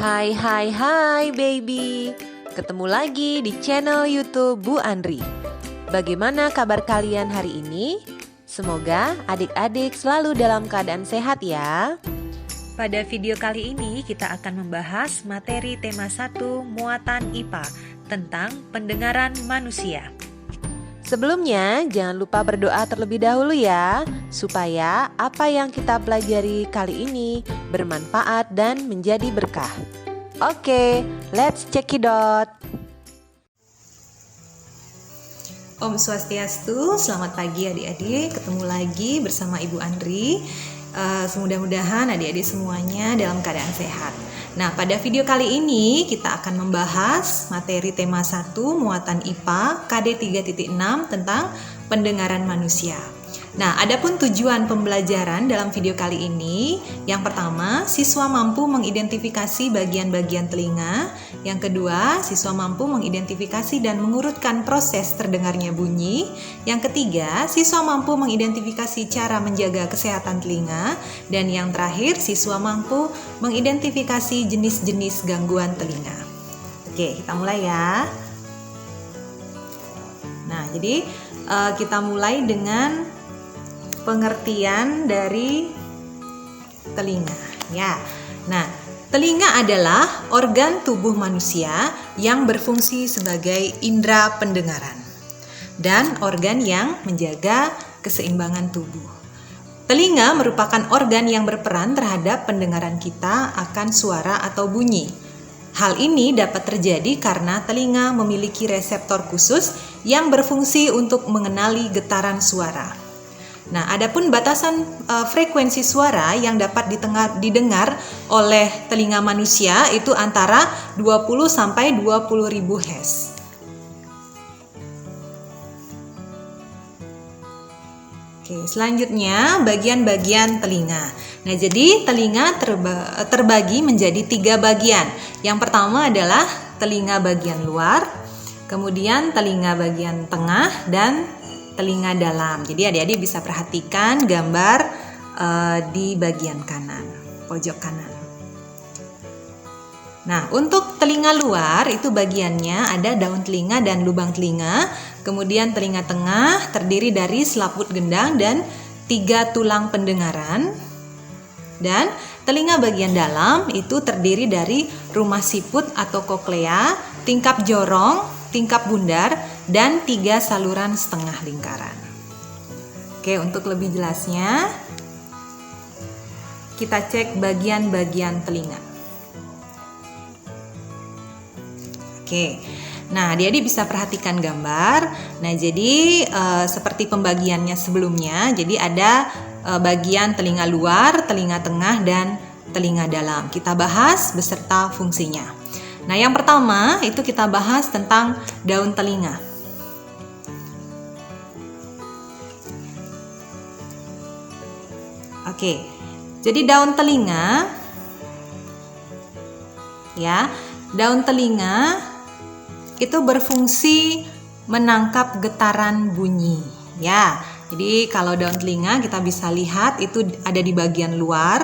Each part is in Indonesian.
Hai baby. Ketemu lagi di channel YouTube Bu Andri. Bagaimana kabar kalian hari ini? Semoga adik-adik selalu dalam keadaan sehat ya. Pada video kali ini kita akan membahas materi tema 1 muatan IPA tentang pendengaran manusia. Sebelumnya, jangan lupa berdoa terlebih dahulu ya, supaya apa yang kita pelajari kali ini bermanfaat dan menjadi berkah. Oke, let's check it out. Om Swastiastu, selamat pagi adik-adik, ketemu lagi bersama Ibu Andri. Mudah-mudahan adik-adik semuanya dalam keadaan sehat. Nah, pada video kali ini kita akan membahas materi tema 1 muatan IPA KD 3.6 tentang pendengaran manusia. Nah, adapun tujuan pembelajaran dalam video kali ini, yang pertama, siswa mampu mengidentifikasi bagian-bagian telinga. Yang kedua, siswa mampu mengidentifikasi dan mengurutkan proses terdengarnya bunyi. Yang ketiga, siswa mampu mengidentifikasi cara menjaga kesehatan telinga. Dan yang terakhir, siswa mampu mengidentifikasi jenis-jenis gangguan telinga. Oke, kita mulai ya. Nah, jadi kita mulai dengan pengertian dari telinga ya. Nah, telinga adalah organ tubuh manusia yang berfungsi sebagai indera pendengaran dan organ yang menjaga keseimbangan tubuh. Telinga merupakan organ yang berperan terhadap pendengaran kita akan suara atau bunyi. Hal ini dapat terjadi karena telinga memiliki reseptor khusus yang berfungsi untuk mengenali getaran suara. Nah, adapun batasan frekuensi suara yang dapat didengar oleh telinga manusia itu antara 20 sampai 20.000 Hz. Oke, selanjutnya bagian-bagian telinga. Nah, jadi telinga terbagi menjadi 3 bagian. Yang pertama adalah telinga bagian luar, kemudian telinga bagian tengah, dan telinga dalam. Jadi adik-adik bisa perhatikan gambar di bagian kanan, pojok kanan. Nah, untuk telinga luar itu bagiannya ada daun telinga dan lubang telinga. Kemudian telinga tengah terdiri dari selaput gendang dan 3 tulang pendengaran. Dan telinga bagian dalam itu terdiri dari rumah siput atau koklea, tingkap jorong, tingkap bundar, dan 3 saluran setengah lingkaran. Oke, untuk lebih jelasnya kita cek bagian-bagian telinga. Oke, nah adik-adik bisa perhatikan gambar. Nah, jadi seperti pembagiannya sebelumnya, jadi ada bagian telinga luar, telinga tengah, dan telinga dalam. Kita bahas beserta fungsinya. Nah, yang pertama itu kita bahas tentang daun telinga. Oke, jadi daun telinga ya, daun telinga itu berfungsi menangkap getaran bunyi ya. Jadi kalau daun telinga kita bisa lihat itu ada di bagian luar.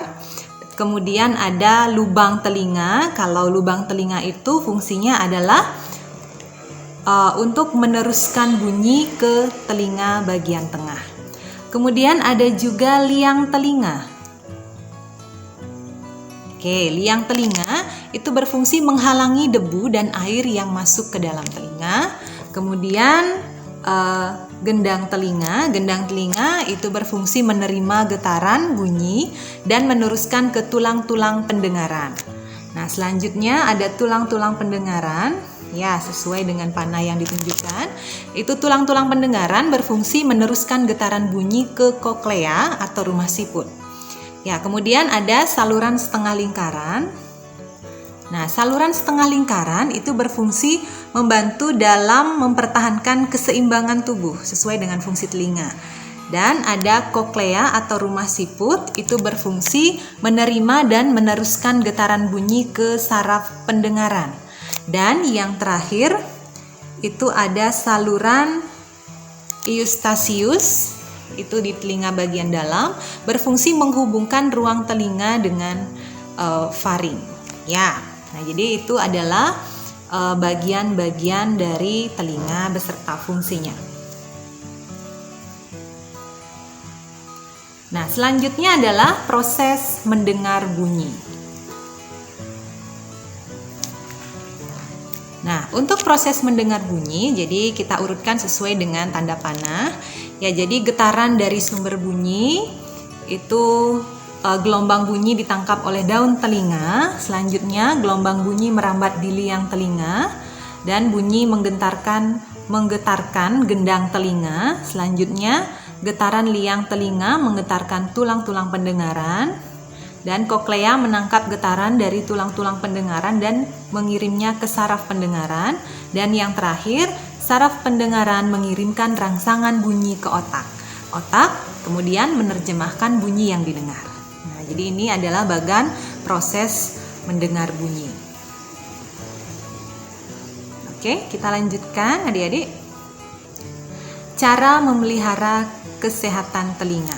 Kemudian ada lubang telinga. Kalau lubang telinga itu fungsinya adalah untuk meneruskan bunyi ke telinga bagian tengah. Kemudian ada juga liang telinga. Oke, liang telinga itu berfungsi menghalangi debu dan air yang masuk ke dalam telinga. Kemudian gendang telinga itu berfungsi menerima getaran bunyi dan meneruskan ke tulang-tulang pendengaran. Nah, selanjutnya ada tulang-tulang pendengaran ya, sesuai dengan panah yang ditunjukkan. Itu tulang-tulang pendengaran berfungsi meneruskan getaran bunyi ke koklea atau rumah siput. Ya, kemudian ada saluran setengah lingkaran. Nah, saluran setengah lingkaran itu berfungsi membantu dalam mempertahankan keseimbangan tubuh sesuai dengan fungsi telinga. Dan ada koklea atau rumah siput itu berfungsi menerima dan meneruskan getaran bunyi ke saraf pendengaran. Dan yang terakhir itu ada saluran eustasius itu di telinga bagian dalam, berfungsi menghubungkan ruang telinga dengan faring. Ya. Nah, jadi itu adalah bagian-bagian dari telinga beserta fungsinya. Nah, selanjutnya adalah proses mendengar bunyi. Nah, untuk proses mendengar bunyi, jadi kita urutkan sesuai dengan tanda panah. Ya, jadi getaran dari sumber bunyi itu gelombang bunyi ditangkap oleh daun telinga. Selanjutnya, gelombang bunyi merambat di liang telinga dan bunyi menggetarkan gendang telinga. Selanjutnya, getaran liang telinga menggetarkan tulang-tulang pendengaran. Dan koklea menangkap getaran dari tulang-tulang pendengaran dan mengirimnya ke saraf pendengaran. Dan yang terakhir, saraf pendengaran mengirimkan rangsangan bunyi ke otak. Otak kemudian menerjemahkan bunyi yang didengar. Nah, jadi ini adalah bagian proses mendengar bunyi. Oke, kita lanjutkan adik-adik. Cara memelihara kesehatan telinga.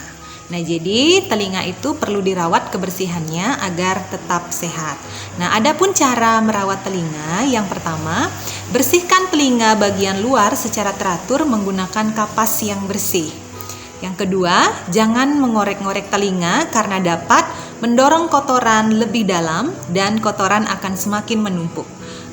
Nah, jadi telinga itu perlu dirawat kebersihannya agar tetap sehat. Nah, adapun cara merawat telinga, yang pertama, bersihkan telinga bagian luar secara teratur menggunakan kapas yang bersih. Yang kedua, jangan mengorek-ngorek telinga karena dapat mendorong kotoran lebih dalam dan kotoran akan semakin menumpuk.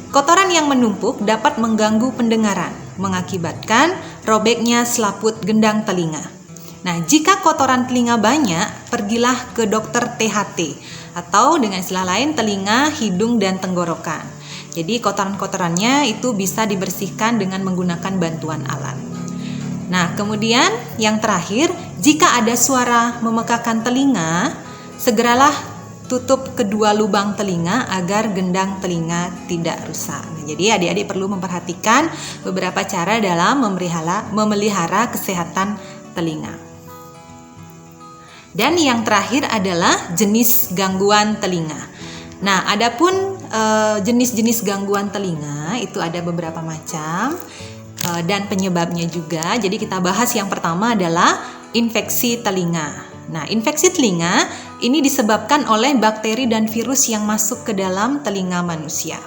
Kotoran yang menumpuk dapat mengganggu pendengaran, mengakibatkan robeknya selaput gendang telinga. Nah, jika kotoran telinga banyak, pergilah ke dokter THT atau dengan istilah lain telinga, hidung, dan tenggorokan. Jadi kotoran-kotorannya itu bisa dibersihkan dengan menggunakan bantuan alat. Nah, kemudian yang terakhir, jika ada suara memekakan telinga, segeralah tutup kedua lubang telinga agar gendang telinga tidak rusak. Nah, jadi adik-adik perlu memperhatikan beberapa cara dalam memelihara kesehatan telinga. Dan yang terakhir adalah jenis gangguan telinga. Nah, adapun jenis-jenis gangguan telinga itu ada beberapa macam dan penyebabnya juga. Jadi kita bahas yang pertama adalah infeksi telinga. Nah, infeksi telinga ini disebabkan oleh bakteri dan virus yang masuk ke dalam telinga manusia.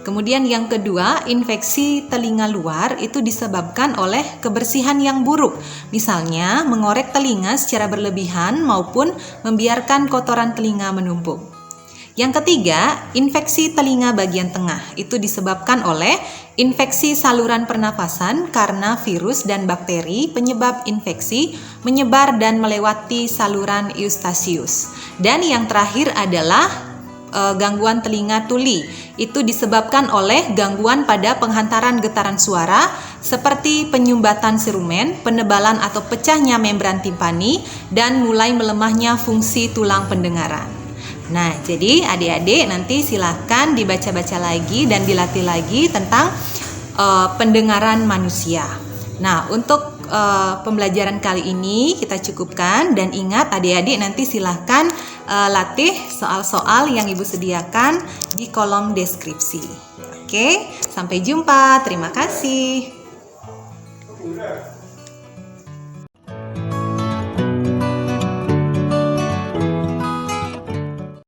Kemudian yang kedua, infeksi telinga luar itu disebabkan oleh kebersihan yang buruk. Misalnya, mengorek telinga secara berlebihan maupun membiarkan kotoran telinga menumpuk. Yang ketiga, infeksi telinga bagian tengah itu disebabkan oleh infeksi saluran pernapasan karena virus dan bakteri penyebab infeksi menyebar dan melewati saluran Eustachius. Dan yang terakhir adalah gangguan telinga tuli. Itu disebabkan oleh gangguan pada penghantaran getaran suara seperti penyumbatan serumen, penebalan atau pecahnya membran timpani, dan mulai melemahnya fungsi tulang pendengaran. Nah, jadi adik-adik nanti silakan dibaca-baca lagi dan dilatih lagi tentang pendengaran manusia. Nah, untuk pembelajaran kali ini kita cukupkan, dan ingat adik-adik nanti silahkan latih soal-soal yang Ibu sediakan di kolom deskripsi. Oke, sampai jumpa. Terima kasih.